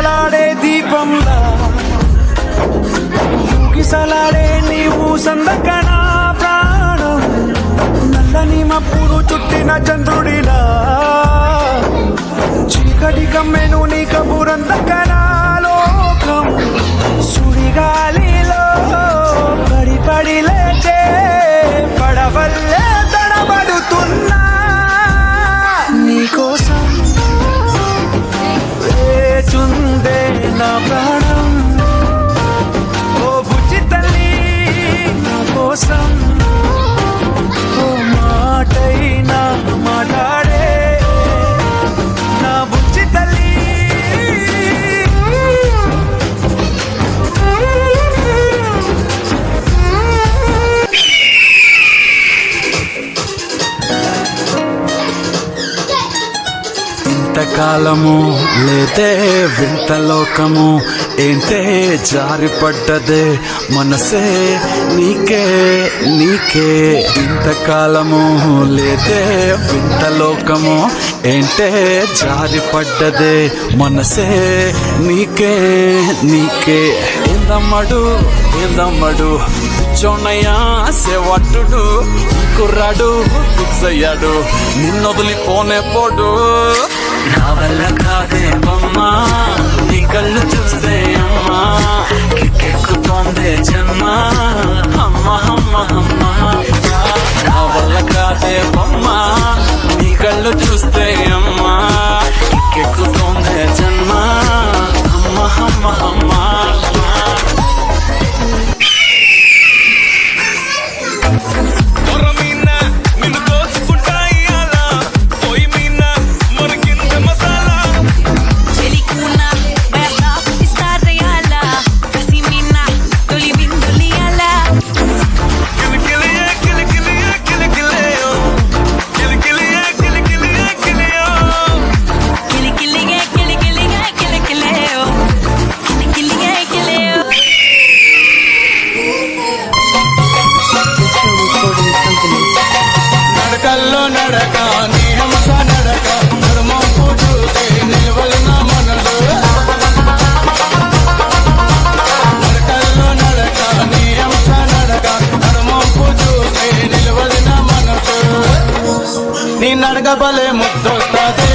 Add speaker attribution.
Speaker 1: గిసలాడే దీపంలా గిసలాడే నీవు సందకనా ప్రాణం నల్లని మప్పులు చుట్టిన చంద్రుడిలా చీకటి కమ్మెను నీ కబురందకనా లోకం సుడిగాలిలో పడి పడి లేచే పడవల్లే తడబడుతున్నా నీకోసం వేచుందే నా ప్రాణం ఓ బుజ్జి తల్లి నా కోసం ఓ మాటైనా మాట్లాడే నా బుజ్జి తల్లి ఇంతకాలము లేదే వింత లోకము ఏంటే జారిపడ్డదే మనసే నీకే నీకే ఇంతకాలము లేదే వింత లోకము ఏంటే జారిపడ్డదే మనసే నీకే నీకే ఏందమ్మడు ఏందమ్మడు చోనయ్యా సేవట్టుడు కుర్రాడు ఫిక్స్ అయ్యాడు నిన్నొదిలిపోనే పోడు నా వల్ల కాదే బొమ్మా నీ కళ్ళు చూస్తే అమ్మా కిక్కెక్కుతోందే జన్మ అమ్మ అమ్మ అమ్మ నా వల్ల కాదే బొమ్మా నీ కళ్ళు చూస్తే అమ్మా కిక్కెక్కుతోందే జన్మ అమ్మ అమ్మ అమ్మ నడకల్లో నడక నీ హంస నడక నడుమొప్పు చూస్తే నిలవలిన మనసు నడకల్లో నడక నీ హంస నడక నడుమొప్పు చూస్తే నిలవలిన మనసు నీ నడక బలే ముద్దొస్తది